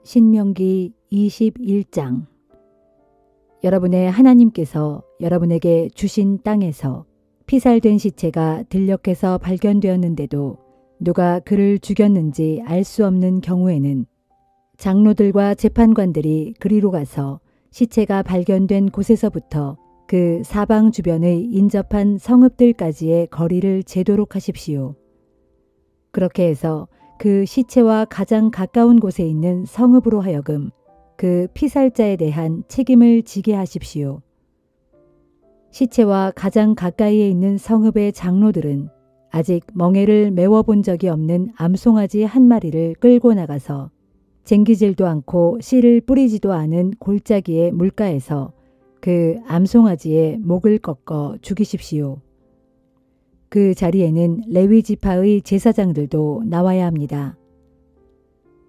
신명기 21장. 여러분의 하나님께서 여러분에게 주신 땅에서 피살된 시체가 들녘에서 발견되었는데도 누가 그를 죽였는지 알 수 없는 경우에는 장로들과 재판관들이 그리로 가서 시체가 발견된 곳에서부터 그 사방 주변의 인접한 성읍들까지의 거리를 재도록 하십시오. 그렇게 해서 그 시체와 가장 가까운 곳에 있는 성읍으로 하여금 그 피살자에 대한 책임을 지게 하십시오. 시체와 가장 가까이에 있는 성읍의 장로들은 아직 멍에를 메워본 적이 없는 암송아지 한 마리를 끌고 나가서 쟁기질도 않고 씨를 뿌리지도 않은 골짜기의 물가에서 그 암송아지의 목을 꺾어 죽이십시오. 그 자리에는 레위 지파의 제사장들도 나와야 합니다.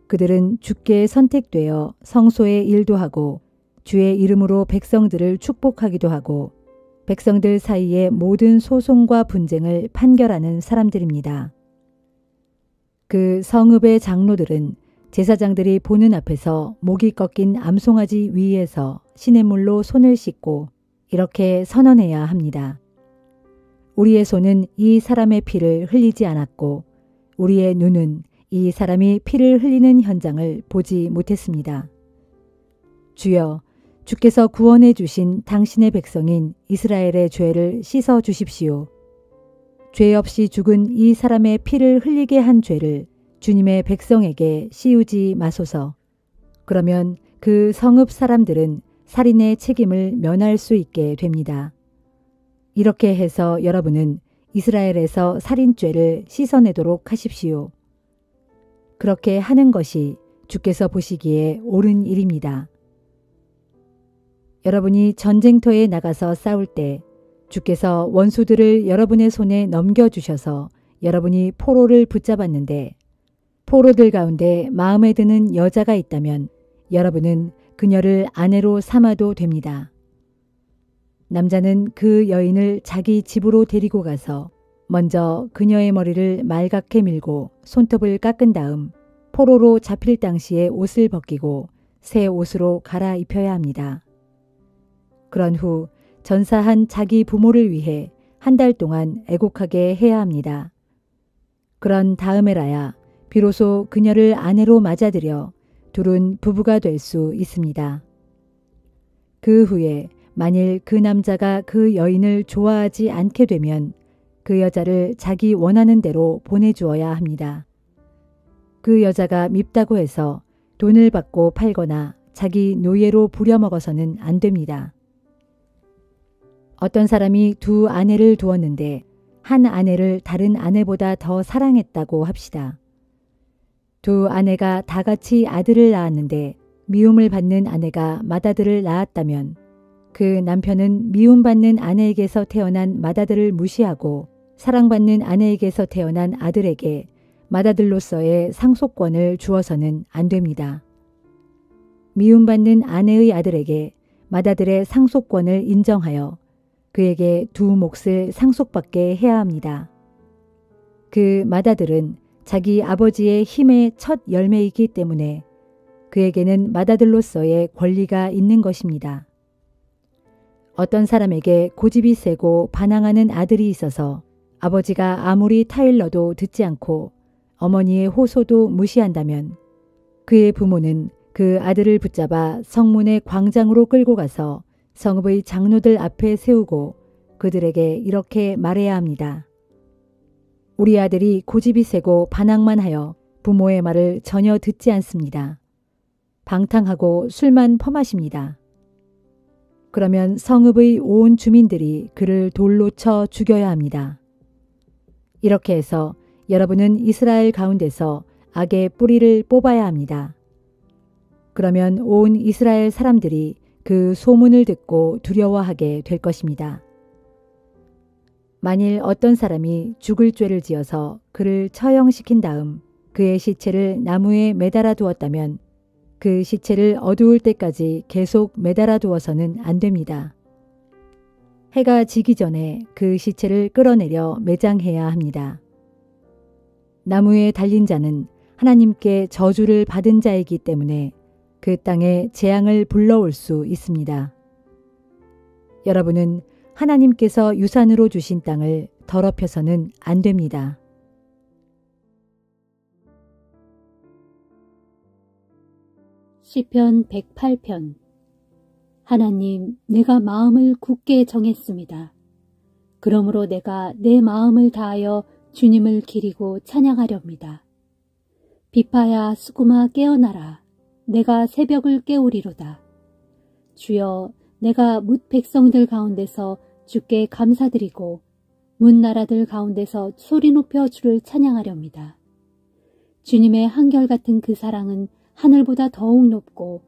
그들은 주께 선택되어 성소의 일도 하고 주의 이름으로 백성들을 축복하기도 하고 백성들 사이의 모든 소송과 분쟁을 판결하는 사람들입니다. 그 성읍의 장로들은 제사장들이 보는 앞에서 목이 꺾인 암송아지 위에서 시냇물로 손을 씻고 이렇게 선언해야 합니다. 우리의 손은 이 사람의 피를 흘리지 않았고 우리의 눈은 이 사람이 피를 흘리는 현장을 보지 못했습니다. 주여, 주께서 구원해 주신 당신의 백성인 이스라엘의 죄를 씻어 주십시오. 죄 없이 죽은 이 사람의 피를 흘리게 한 죄를 주님의 백성에게 씌우지 마소서. 그러면 그 성읍 사람들은 살인의 책임을 면할 수 있게 됩니다. 이렇게 해서 여러분은 이스라엘에서 살인죄를 씻어내도록 하십시오. 그렇게 하는 것이 주께서 보시기에 옳은 일입니다. 여러분이 전쟁터에 나가서 싸울 때 주께서 원수들을 여러분의 손에 넘겨주셔서 여러분이 포로를 붙잡았는데 포로들 가운데 마음에 드는 여자가 있다면 여러분은 그녀를 아내로 삼아도 됩니다. 남자는 그 여인을 자기 집으로 데리고 가서 먼저 그녀의 머리를 말갛게 밀고 손톱을 깎은 다음 포로로 잡힐 당시에 옷을 벗기고 새 옷으로 갈아입혀야 합니다. 그런 후 전사한 자기 부모를 위해 한 달 동안 애곡하게 해야 합니다. 그런 다음에라야 비로소 그녀를 아내로 맞아들여 둘은 부부가 될 수 있습니다. 그 후에 만일 그 남자가 그 여인을 좋아하지 않게 되면 그 여자를 자기 원하는 대로 보내주어야 합니다. 그 여자가 밉다고 해서 돈을 받고 팔거나 자기 노예로 부려먹어서는 안 됩니다. 어떤 사람이 두 아내를 두었는데 한 아내를 다른 아내보다 더 사랑했다고 합시다. 두 아내가 다 같이 아들을 낳았는데 미움을 받는 아내가 맏아들을 낳았다면 그 남편은 미움받는 아내에게서 태어난 맏아들을 무시하고 사랑받는 아내에게서 태어난 아들에게 맏아들로서의 상속권을 주어서는 안 됩니다. 미움받는 아내의 아들에게 맏아들의 상속권을 인정하여 그에게 두 몫을 상속받게 해야 합니다. 맏아들은 자기 아버지의 힘의 첫 열매이기 때문에 그에게는 맏아들로서의 권리가 있는 것입니다. 어떤 사람에게 고집이 세고 반항하는 아들이 있어서 아버지가 아무리 타일러도 듣지 않고 어머니의 호소도 무시한다면 그의 부모는 그 아들을 붙잡아 성문의 광장으로 끌고 가서 성읍의 장로들 앞에 세우고 그들에게 이렇게 말해야 합니다. 우리 아들이 고집이 세고 반항만 하여 부모의 말을 전혀 듣지 않습니다. 방탕하고 술만 퍼마십니다. 그러면 성읍의 온 주민들이 그를 돌로 쳐 죽여야 합니다. 이렇게 해서 여러분은 이스라엘 가운데서 악의 뿌리를 뽑아야 합니다. 그러면 온 이스라엘 사람들이 그 소문을 듣고 두려워하게 될 것입니다. 만일 어떤 사람이 죽을 죄를 지어서 그를 처형시킨 다음 그의 시체를 나무에 매달아 두었다면 그 시체를 어두울 때까지 계속 매달아 두어서는 안 됩니다. 해가 지기 전에 그 시체를 끌어내려 매장해야 합니다. 나무에 달린 자는 하나님께 저주를 받은 자이기 때문에 그 땅에 재앙을 불러올 수 있습니다. 여러분은 하나님께서 유산으로 주신 땅을 더럽혀서는 안 됩니다. 시편 108편. 하나님, 내가 마음을 굳게 정했습니다. 그러므로 내가 내 마음을 다하여 주님을 기리고 찬양하렵니다. 비파야 수구마 깨어나라. 내가 새벽을 깨우리로다. 주여, 내가 뭇 백성들 가운데서 주께 감사드리고 문 나라들 가운데서 소리 높여 주를 찬양하렵니다. 주님의 한결같은 그 사랑은 하늘보다 더욱 높고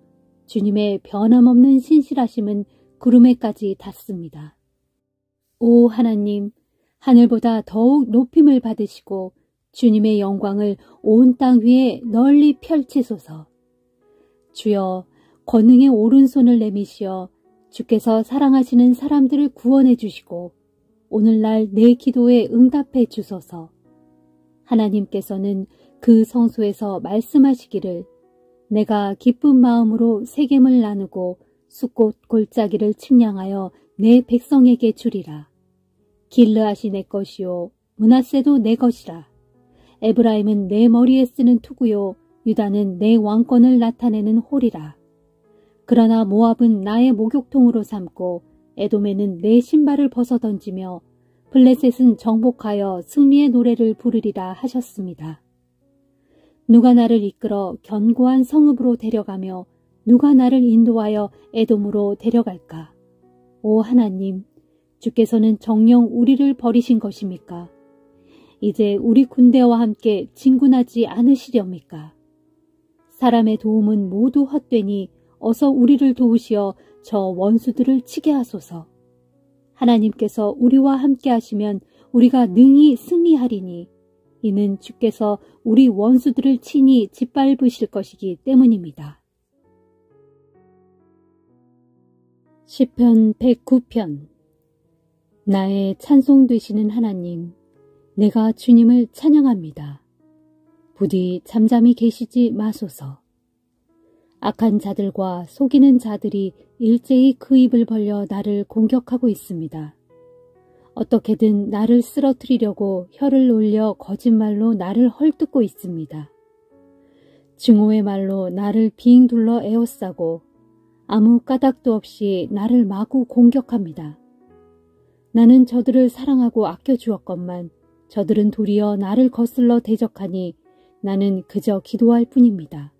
주님의 변함없는 신실하심은 구름에까지 닿습니다. 오 하나님, 하늘보다 더욱 높임을 받으시고 주님의 영광을 온 땅 위에 널리 펼치소서. 주여, 권능의 오른손을 내미시어 주께서 사랑하시는 사람들을 구원해 주시고 오늘날 내 기도에 응답해 주소서. 하나님께서는 그 성소에서 말씀하시기를 내가 기쁜 마음으로 세겜을 나누고 숫꽃 골짜기를 측량하여 내 백성에게 주리라. 길르앗이 내 것이요 므낫세도 내 것이라. 에브라임은 내 머리에 쓰는 투구요 유다는 내 왕권을 나타내는 홀이라. 그러나 모압은 나의 목욕통으로 삼고 에돔에는 내 신발을 벗어던지며 블레셋은 정복하여 승리의 노래를 부르리라 하셨습니다. 누가 나를 이끌어 견고한 성읍으로 데려가며 누가 나를 인도하여 에돔으로 데려갈까? 오 하나님, 주께서는 정녕 우리를 버리신 것입니까? 이제 우리 군대와 함께 진군하지 않으시렵니까? 사람의 도움은 모두 헛되니 어서 우리를 도우시어 저 원수들을 치게 하소서. 하나님께서 우리와 함께 하시면 우리가 능히 승리하리니 이는 주께서 우리 원수들을 친히 짓밟으실 것이기 때문입니다. 시편 109편. 나의 찬송 되시는 하나님, 내가 주님을 찬양합니다. 부디 잠잠히 계시지 마소서. 악한 자들과 속이는 자들이 일제히 그 입을 벌려 나를 공격하고 있습니다. 어떻게든 나를 쓰러뜨리려고 혀를 놀려 거짓말로 나를 헐뜯고 있습니다. 증오의 말로 나를 빙 둘러 에워싸고 아무 까닭도 없이 나를 마구 공격합니다. 나는 저들을 사랑하고 아껴주었건만 저들은 도리어 나를 거슬러 대적하니 나는 그저 기도할 뿐입니다.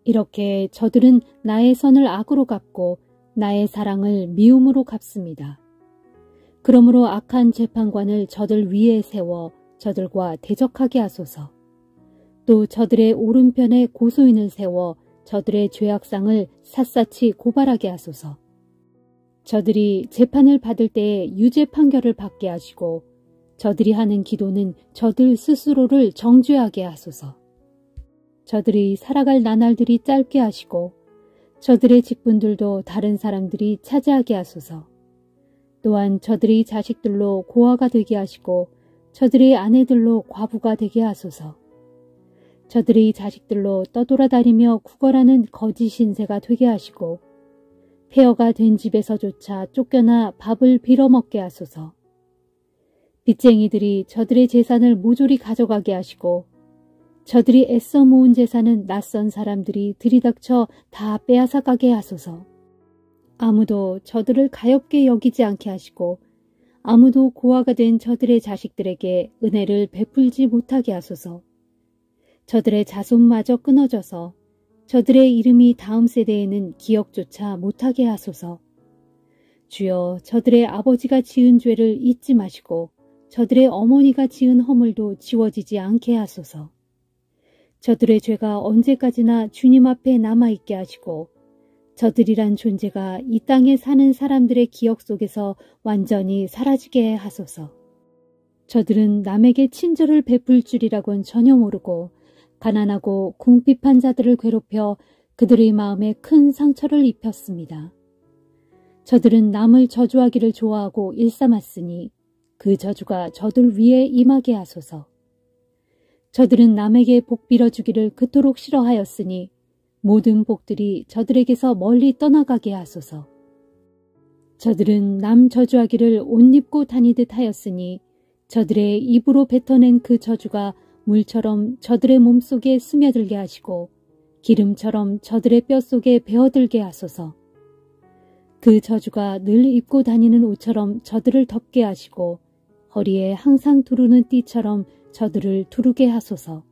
이렇게 저들은 나의 선을 악으로 갚고 나의 사랑을 미움으로 갚습니다. 그러므로 악한 재판관을 저들 위에 세워 저들과 대적하게 하소서. 또 저들의 오른편에 고소인을 세워 저들의 죄악상을 샅샅이 고발하게 하소서. 저들이 재판을 받을 때에 유죄 판결을 받게 하시고 저들이 하는 기도는 저들 스스로를 정죄하게 하소서. 저들이 살아갈 나날들이 짧게 하시고 저들의 직분들도 다른 사람들이 차지하게 하소서. 또한 저들의 자식들로 고아가 되게 하시고 저들의 아내들로 과부가 되게 하소서. 저들의 자식들로 떠돌아다니며 구걸하는 거짓 신세가 되게 하시고 폐허가 된 집에서조차 쫓겨나 밥을 빌어먹게 하소서. 빚쟁이들이 저들의 재산을 모조리 가져가게 하시고 저들이 애써 모은 재산은 낯선 사람들이 들이닥쳐 다 빼앗아가게 하소서. 아무도 저들을 가엾게 여기지 않게 하시고 아무도 고아가 된 저들의 자식들에게 은혜를 베풀지 못하게 하소서. 저들의 자손마저 끊어져서 저들의 이름이 다음 세대에는 기억조차 못하게 하소서. 주여, 저들의 아버지가 지은 죄를 잊지 마시고 저들의 어머니가 지은 허물도 지워지지 않게 하소서. 저들의 죄가 언제까지나 주님 앞에 남아있게 하시고 저들이란 존재가 이 땅에 사는 사람들의 기억 속에서 완전히 사라지게 하소서. 저들은 남에게 친절을 베풀 줄이라곤 전혀 모르고 가난하고 궁핍한 자들을 괴롭혀 그들의 마음에 큰 상처를 입혔습니다. 저들은 남을 저주하기를 좋아하고 일삼았으니 그 저주가 저들 위에 임하게 하소서. 저들은 남에게 복 빌어주기를 그토록 싫어하였으니 모든 복들이 저들에게서 멀리 떠나가게 하소서. 저들은 남 저주하기를 옷 입고 다니듯 하였으니 저들의 입으로 뱉어낸 그 저주가 물처럼 저들의 몸속에 스며들게 하시고 기름처럼 저들의 뼛속에 배어들게 하소서. 그 저주가 늘 입고 다니는 옷처럼 저들을 덮게 하시고 허리에 항상 두르는 띠처럼 저들을 두르게 하소서.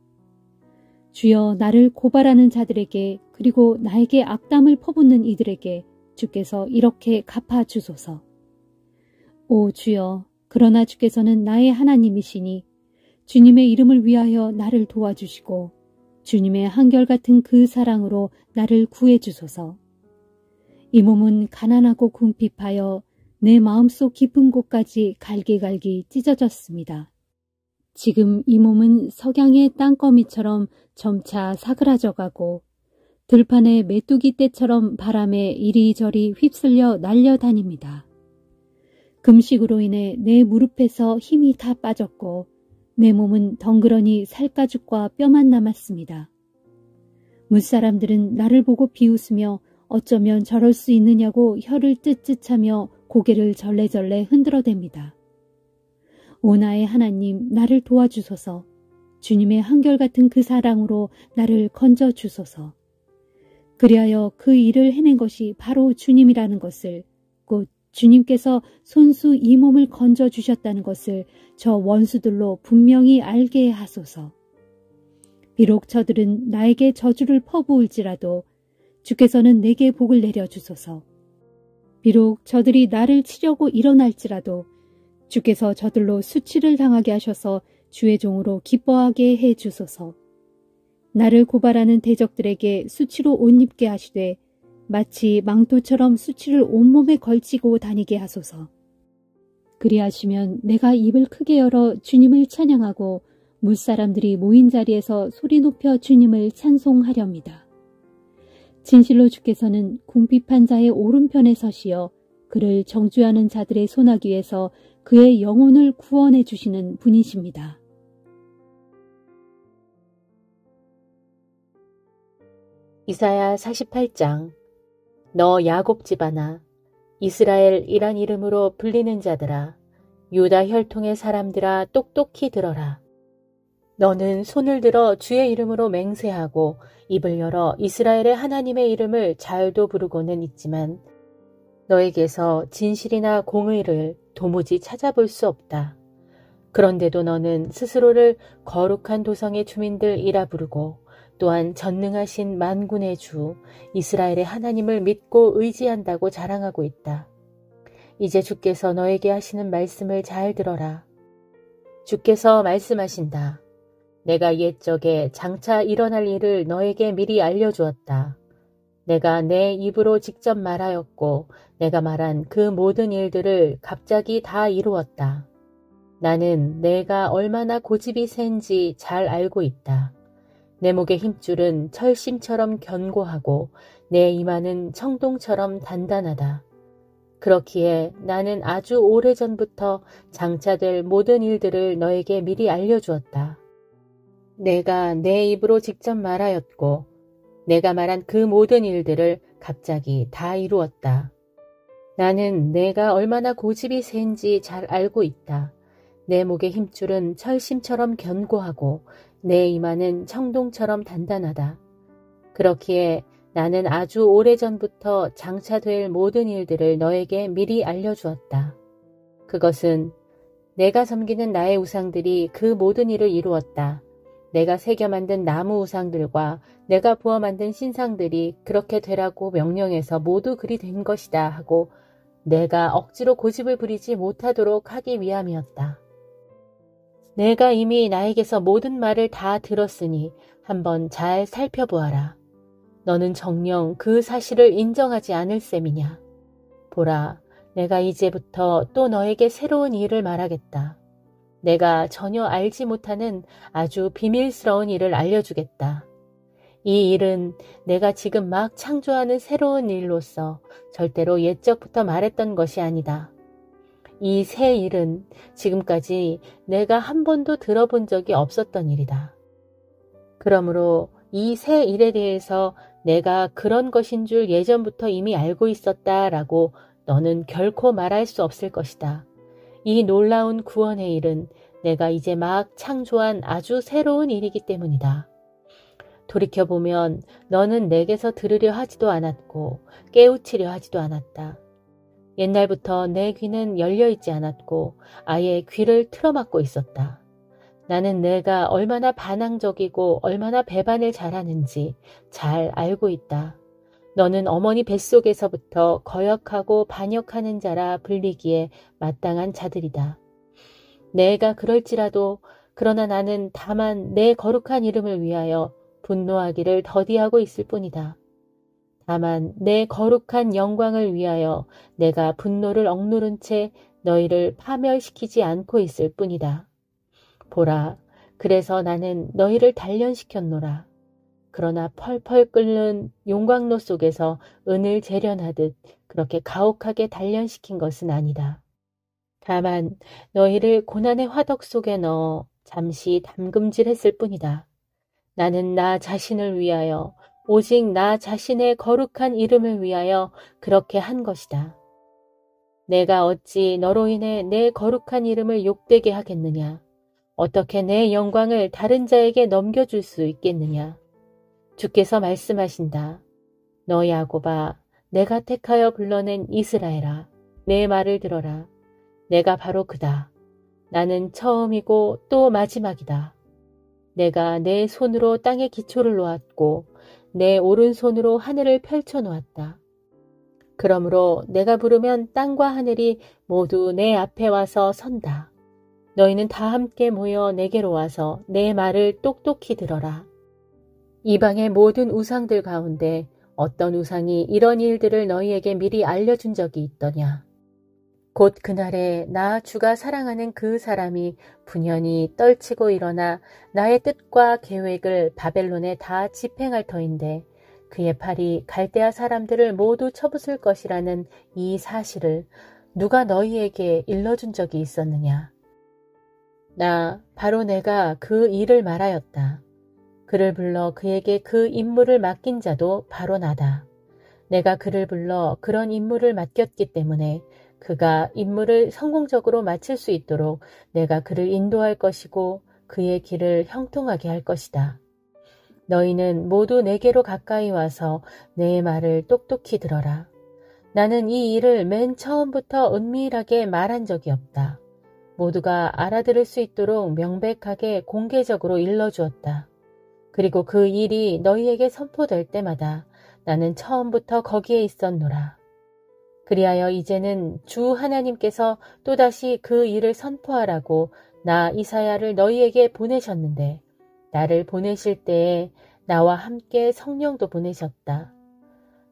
주여, 나를 고발하는 자들에게 그리고 나에게 악담을 퍼붓는 이들에게 주께서 이렇게 갚아주소서. 오 주여, 그러나 주께서는 나의 하나님이시니 주님의 이름을 위하여 나를 도와주시고 주님의 한결같은 그 사랑으로 나를 구해주소서. 이 몸은 가난하고 궁핍하여 내 마음속 깊은 곳까지 갈기갈기 찢어졌습니다. 지금 이 몸은 석양의 땅거미처럼 점차 사그라져가고 들판의 메뚜기 떼처럼 바람에 이리저리 휩쓸려 날려다닙니다. 금식으로 인해 내 무릎에서 힘이 다 빠졌고 내 몸은 덩그러니 살가죽과 뼈만 남았습니다. 무사람들은 나를 보고 비웃으며 어쩌면 저럴 수 있느냐고 혀를 쯧쯧하며 고개를 절레절레 흔들어댑니다. 오 나의 하나님, 나를 도와주소서. 주님의 한결같은 그 사랑으로 나를 건져주소서. 그리하여 그 일을 해낸 것이 바로 주님이라는 것을, 곧 주님께서 손수 이 몸을 건져주셨다는 것을 저 원수들로 분명히 알게 하소서. 비록 저들은 나에게 저주를 퍼부을지라도 주께서는 내게 복을 내려주소서. 비록 저들이 나를 치려고 일어날지라도 주께서 저들로 수치를 당하게 하셔서 주의 종으로 기뻐하게 해주소서. 나를 고발하는 대적들에게 수치로 옷 입게 하시되 마치 망토처럼 수치를 온몸에 걸치고 다니게 하소서. 그리하시면 내가 입을 크게 열어 주님을 찬양하고 물사람들이 모인 자리에서 소리 높여 주님을 찬송하렵니다. 진실로 주께서는 궁핍한 자의 오른편에 서시어 그를 정죄하는 자들의 소나기에서 그의 영혼을 구원해 주시는 분이십니다. 이사야 48장. 너 야곱 집안아, 이스라엘이란 이름으로 불리는 자들아, 유다 혈통의 사람들아, 똑똑히 들어라. 너는 손을 들어 주의 이름으로 맹세하고 입을 열어 이스라엘의 하나님의 이름을 잘도 부르고는 있지만 너에게서 진실이나 공의를 도무지 찾아볼 수 없다. 그런데도 너는 스스로를 거룩한 도성의 주민들이라 부르고 또한 전능하신 만군의 주 이스라엘의 하나님을 믿고 의지한다고 자랑하고 있다. 이제 주께서 너에게 하시는 말씀을 잘 들어라. 주께서 말씀하신다. 내가 옛적에 장차 일어날 일을 너에게 미리 알려주었다. 내가 내 입으로 직접 말하였고 내가 말한 그 모든 일들을 갑자기 다 이루었다. 나는 내가 얼마나 고집이 센지 잘 알고 있다. 내 목의 힘줄은 철심처럼 견고하고 내 이마는 청동처럼 단단하다. 그렇기에 나는 아주 오래전부터 장차될 모든 일들을 너에게 미리 알려주었다. 내가 내 입으로 직접 말하였고 내가 말한 그 모든 일들을 갑자기 다 이루었다. 나는 내가 얼마나 고집이 센지 잘 알고 있다. 내 목의 힘줄은 철심처럼 견고하고 내 이마는 청동처럼 단단하다. 그렇기에 나는 아주 오래전부터 장차될 모든 일들을 너에게 미리 알려주었다. 그것은 내가 섬기는 나의 우상들이 그 모든 일을 이루었다. 내가 새겨 만든 나무 우상들과 내가 부어 만든 신상들이 그렇게 되라고 명령해서 모두 그리 된 것이다 하고 내가 억지로 고집을 부리지 못하도록 하기 위함이었다. 내가 이미 나에게서 모든 말을 다 들었으니 한번 잘 살펴보아라. 너는 정녕 그 사실을 인정하지 않을 셈이냐. 보라, 내가 이제부터 또 너에게 새로운 일을 말하겠다. 내가 전혀 알지 못하는 아주 비밀스러운 일을 알려주겠다. 이 일은 내가 지금 막 창조하는 새로운 일로서 절대로 옛적부터 말했던 것이 아니다. 이 새 일은 지금까지 내가 한 번도 들어본 적이 없었던 일이다. 그러므로 이 새 일에 대해서 내가 그런 것인 줄 예전부터 이미 알고 있었다라고 너는 결코 말할 수 없을 것이다. 이 놀라운 구원의 일은 내가 이제 막 창조한 아주 새로운 일이기 때문이다. 돌이켜보면 너는 내게서 들으려 하지도 않았고 깨우치려 하지도 않았다. 옛날부터 내 귀는 열려있지 않았고 아예 귀를 틀어막고 있었다. 나는 내가 얼마나 반항적이고 얼마나 배반을 잘하는지 잘 알고 있다. 너는 어머니 뱃속에서부터 거역하고 반역하는 자라 불리기에 마땅한 자들이다. 내가 그럴지라도 그러나 나는 다만 내 거룩한 이름을 위하여 분노하기를 더디하고 있을 뿐이다. 다만 내 거룩한 영광을 위하여 내가 분노를 억누른 채 너희를 파멸시키지 않고 있을 뿐이다. 보라, 그래서 나는 너희를 단련시켰노라. 그러나 펄펄 끓는 용광로 속에서 은을 재련하듯 그렇게 가혹하게 단련시킨 것은 아니다. 다만 너희를 고난의 화덕 속에 넣어 잠시 담금질했을 뿐이다. 나는 나 자신을 위하여 오직 나 자신의 거룩한 이름을 위하여 그렇게 한 것이다. 내가 어찌 너로 인해 내 거룩한 이름을 욕되게 하겠느냐? 어떻게 내 영광을 다른 자에게 넘겨줄 수 있겠느냐? 주께서 말씀하신다. 너 야곱아, 내가 택하여 불러낸 이스라엘아, 내 말을 들어라. 내가 바로 그다. 나는 처음이고 또 마지막이다. 내가 내 손으로 땅의 기초를 놓았고 내 오른손으로 하늘을 펼쳐 놓았다. 그러므로 내가 부르면 땅과 하늘이 모두 내 앞에 와서 선다. 너희는 다 함께 모여 내게로 와서 내 말을 똑똑히 들어라. 이방의 모든 우상들 가운데 어떤 우상이 이런 일들을 너희에게 미리 알려준 적이 있더냐? 곧 그날에 나 주가 사랑하는 그 사람이 분연히 떨치고 일어나 나의 뜻과 계획을 바벨론에 다 집행할 터인데 그의 팔이 갈대아 사람들을 모두 쳐부술 것이라는 이 사실을 누가 너희에게 일러준 적이 있었느냐? 나 바로 내가 그 일을 말하였다. 그를 불러 그에게 그 임무를 맡긴 자도 바로 나다. 내가 그를 불러 그런 임무를 맡겼기 때문에 그가 임무를 성공적으로 마칠 수 있도록 내가 그를 인도할 것이고 그의 길을 형통하게 할 것이다. 너희는 모두 내게로 가까이 와서 내 말을 똑똑히 들어라. 나는 이 일을 맨 처음부터 은밀하게 말한 적이 없다. 모두가 알아들을 수 있도록 명백하게 공개적으로 일러주었다. 그리고 그 일이 너희에게 선포될 때마다 나는 처음부터 거기에 있었노라. 그리하여 이제는 주 하나님께서 또다시 그 일을 선포하라고 나 이사야를 너희에게 보내셨는데 나를 보내실 때에 나와 함께 성령도 보내셨다.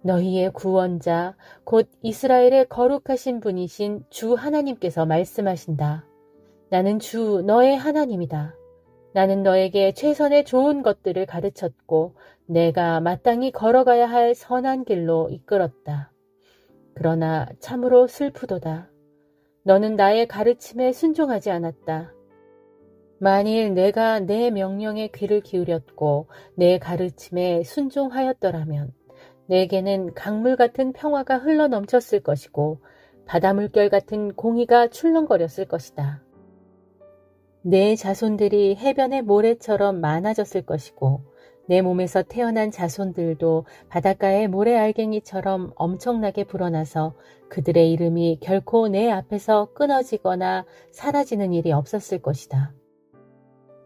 너희의 구원자 곧 이스라엘의 거룩하신 분이신 주 하나님께서 말씀하신다. 나는 주 너의 하나님이다. 나는 너에게 최선의 좋은 것들을 가르쳤고 내가 마땅히 걸어가야 할 선한 길로 이끌었다. 그러나 참으로 슬프도다. 너는 나의 가르침에 순종하지 않았다. 만일 내가 내 명령에 귀를 기울였고 내 가르침에 순종하였더라면 내게는 강물 같은 평화가 흘러넘쳤을 것이고 바다 물결 같은 공의가 출렁거렸을 것이다. 내 자손들이 해변의 모래처럼 많아졌을 것이고 내 몸에서 태어난 자손들도 바닷가의 모래알갱이처럼 엄청나게 불어나서 그들의 이름이 결코 내 앞에서 끊어지거나 사라지는 일이 없었을 것이다.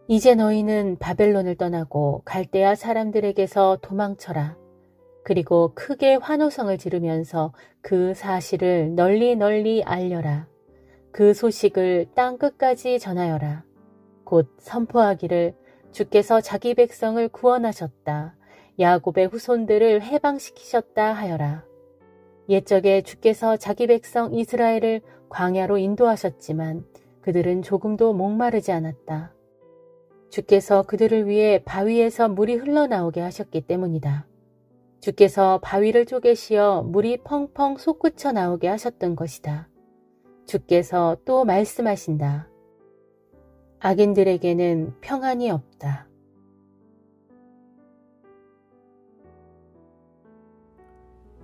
이제 너희는 바벨론을 떠나고 갈대아 사람들에게서 도망쳐라. 그리고 크게 환호성을 지르면서 그 사실을 널리 널리 알려라. 그 소식을 땅 끝까지 전하여라. 곧 선포하기를 주께서 자기 백성을 구원하셨다. 야곱의 후손들을 해방시키셨다 하여라. 옛적에 주께서 자기 백성 이스라엘을 광야로 인도하셨지만 그들은 조금도 목마르지 않았다. 주께서 그들을 위해 바위에서 물이 흘러나오게 하셨기 때문이다. 주께서 바위를 쪼개시어 물이 펑펑 솟구쳐 나오게 하셨던 것이다. 주께서 또 말씀하신다. 악인들에게는 평안이 없다.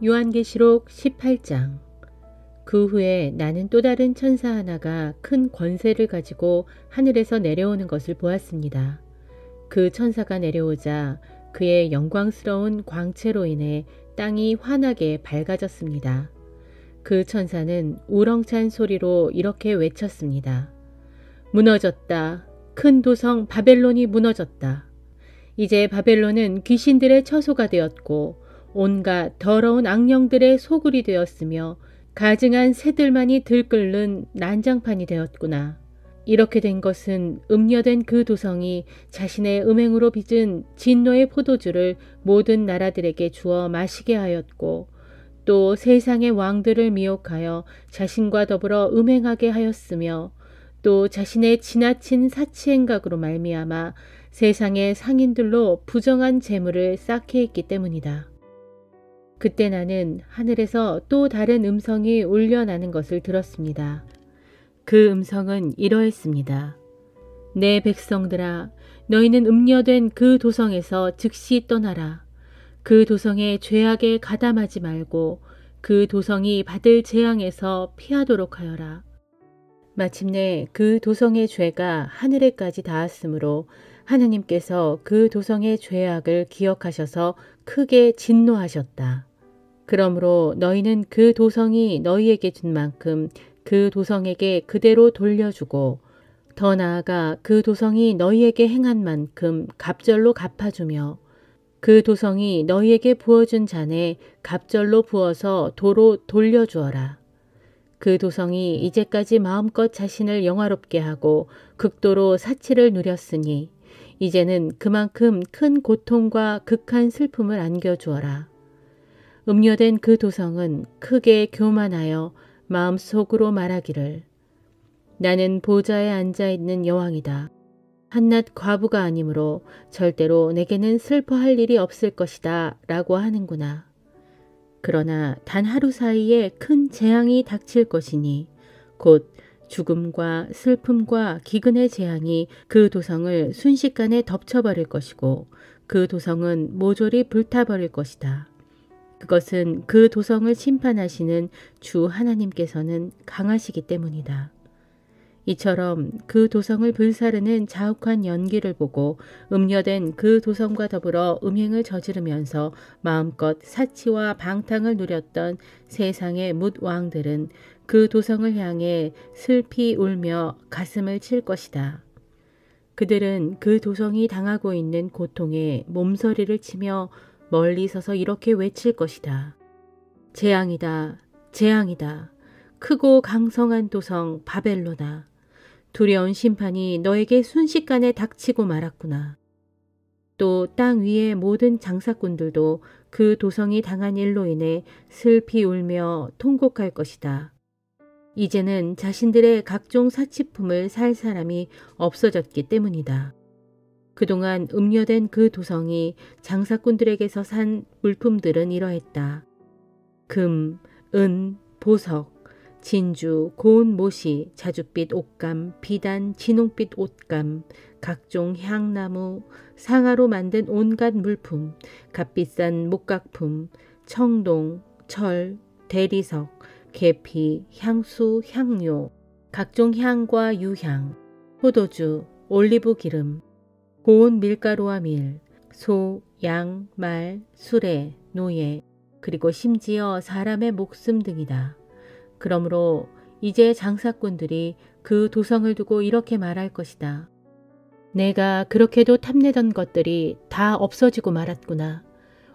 요한계시록 18장. 그 후에 나는 또 다른 천사 하나가 큰 권세를 가지고 하늘에서 내려오는 것을 보았습니다. 그 천사가 내려오자 그의 영광스러운 광채로 인해 땅이 환하게 밝아졌습니다. 그 천사는 우렁찬 소리로 이렇게 외쳤습니다. 무너졌다. 큰 도성 바벨론이 무너졌다. 이제 바벨론은 귀신들의 처소가 되었고 온갖 더러운 악령들의 소굴이 되었으며 가증한 새들만이 들끓는 난장판이 되었구나. 이렇게 된 것은 음녀된 그 도성이 자신의 음행으로 빚은 진노의 포도주를 모든 나라들에게 주어 마시게 하였고 또 세상의 왕들을 미혹하여 자신과 더불어 음행하게 하였으며 또 자신의 지나친 사치행각으로 말미암아 세상의 상인들로 부정한 재물을 쌓게 했기 때문이다. 그때 나는 하늘에서 또 다른 음성이 울려나는 것을 들었습니다. 그 음성은 이러했습니다. 내 백성들아, 너희는 음녀된 그 도성에서 즉시 떠나라. 그 도성의 죄악에 가담하지 말고 그 도성이 받을 재앙에서 피하도록 하여라. 마침내 그 도성의 죄가 하늘에까지 닿았으므로 하느님께서 그 도성의 죄악을 기억하셔서 크게 진노하셨다. 그러므로 너희는 그 도성이 너희에게 준 만큼 그 도성에게 그대로 돌려주고 더 나아가 그 도성이 너희에게 행한 만큼 갑절로 갚아주며 그 도성이 너희에게 부어준 잔에 갑절로 부어서 도로 돌려주어라. 그 도성이 이제까지 마음껏 자신을 영화롭게 하고 극도로 사치를 누렸으니 이제는 그만큼 큰 고통과 극한 슬픔을 안겨주어라. 음료된 그 도성은 크게 교만하여 마음속으로 말하기를 나는 보좌에 앉아있는 여왕이다. 한낱 과부가 아니므로 절대로 내게는 슬퍼할 일이 없을 것이다 라고 하는구나. 그러나 단 하루 사이에 큰 재앙이 닥칠 것이니 곧 죽음과 슬픔과 기근의 재앙이 그 도성을 순식간에 덮쳐버릴 것이고 그 도성은 모조리 불타버릴 것이다. 그것은 그 도성을 심판하시는 주 하나님께서는 강하시기 때문이다. 이처럼 그 도성을 불사르는 자욱한 연기를 보고 음녀된 그 도성과 더불어 음행을 저지르면서 마음껏 사치와 방탕을 누렸던 세상의 뭇 왕들은 그 도성을 향해 슬피 울며 가슴을 칠 것이다. 그들은 그 도성이 당하고 있는 고통에 몸서리를 치며 멀리 서서 이렇게 외칠 것이다. 재앙이다. 재앙이다. 크고 강성한 도성 바벨로나. 두려운 심판이 너에게 순식간에 닥치고 말았구나. 또 땅 위의 모든 장사꾼들도 그 도성이 당한 일로 인해 슬피 울며 통곡할 것이다. 이제는 자신들의 각종 사치품을 살 사람이 없어졌기 때문이다. 그동안 음녀된 그 도성이 장사꾼들에게서 산 물품들은 이러했다. 금, 은, 보석, 진주, 고운 모시, 자줏빛 옷감, 비단, 진홍빛 옷감, 각종 향나무, 상아로 만든 온갖 물품, 값비싼 목각품, 청동, 철, 대리석, 계피, 향수, 향료, 각종 향과 유향, 포도주, 올리브 기름, 고운 밀가루와 밀, 소, 양, 말, 수레, 노예, 그리고 심지어 사람의 목숨 등이다. 그러므로 이제 장사꾼들이 그 도성을 두고 이렇게 말할 것이다. 내가 그렇게도 탐내던 것들이 다 없어지고 말았구나.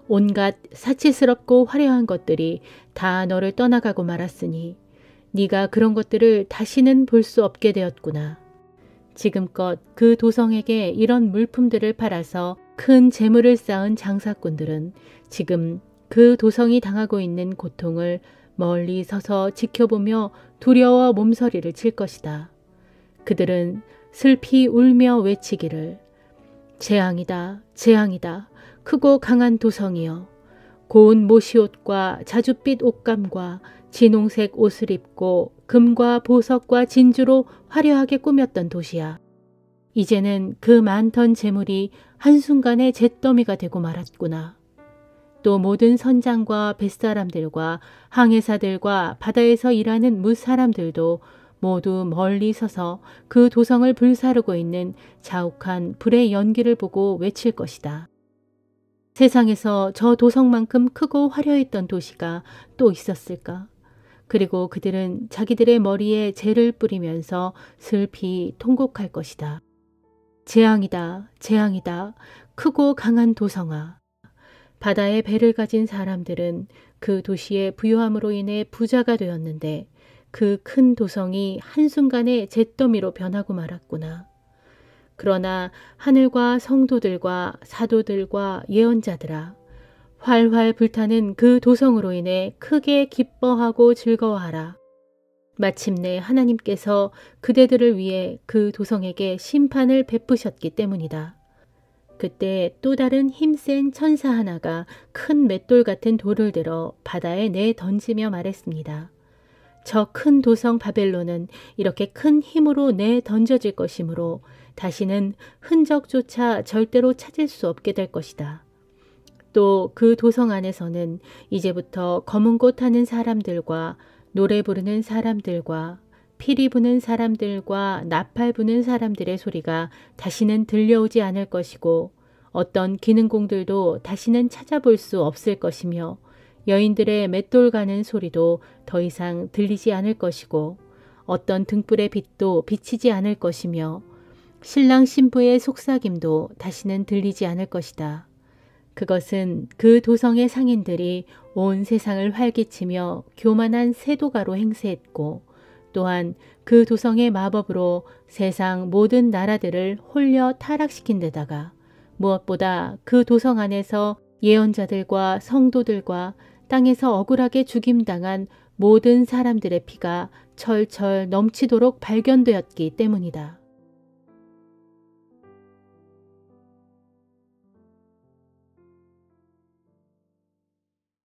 온갖 사치스럽고 화려한 것들이 다 너를 떠나가고 말았으니 네가 그런 것들을 다시는 볼 수 없게 되었구나. 지금껏 그 도성에게 이런 물품들을 팔아서 큰 재물을 쌓은 장사꾼들은 지금 그 도성이 당하고 있는 고통을 멀리 서서 지켜보며 두려워 몸서리를 칠 것이다. 그들은 슬피 울며 외치기를 재앙이다, 재앙이다, 크고 강한 도성이여. 고운 모시옷과 자줏빛 옷감과 진홍색 옷을 입고 금과 보석과 진주로 화려하게 꾸몄던 도시야. 이제는 그 많던 재물이 한순간에 잿더미가 되고 말았구나. 또 모든 선장과 뱃사람들과 항해사들과 바다에서 일하는 무사람들도 모두 멀리 서서 그 도성을 불사르고 있는 자욱한 불의 연기를 보고 외칠 것이다. 세상에서 저 도성만큼 크고 화려했던 도시가 또 있었을까? 그리고 그들은 자기들의 머리에 재를 뿌리면서 슬피 통곡할 것이다. 재앙이다, 재앙이다, 크고 강한 도성아. 바다에 배를 가진 사람들은 그 도시의 부유함으로 인해 부자가 되었는데 그 큰 도성이 한순간에 잿더미로 변하고 말았구나. 그러나 하늘과 성도들과 사도들과 예언자들아, 활활 불타는 그 도성으로 인해 크게 기뻐하고 즐거워하라. 마침내 하나님께서 그대들을 위해 그 도성에게 심판을 베푸셨기 때문이다. 그때 또 다른 힘센 천사 하나가 큰 맷돌 같은 돌을 들어 바다에 내던지며 말했습니다. 저 큰 도성 바벨론은 이렇게 큰 힘으로 내던져질 것이므로 다시는 흔적조차 절대로 찾을 수 없게 될 것이다. 또 그 도성 안에서는 이제부터 검은 꽃 타는 사람들과 노래 부르는 사람들과 피리 부는 사람들과 나팔 부는 사람들의 소리가 다시는 들려오지 않을 것이고 어떤 기능공들도 다시는 찾아볼 수 없을 것이며 여인들의 맷돌 가는 소리도 더 이상 들리지 않을 것이고 어떤 등불의 빛도 비치지 않을 것이며 신랑 신부의 속삭임도 다시는 들리지 않을 것이다. 그것은 그 도성의 상인들이 온 세상을 활기치며 교만한 세도가로 행세했고 또한 그 도성의 마법으로 세상 모든 나라들을 홀려 타락시킨 데다가 무엇보다 그 도성 안에서 예언자들과 성도들과 땅에서 억울하게 죽임당한 모든 사람들의 피가 철철 넘치도록 발견되었기 때문이다.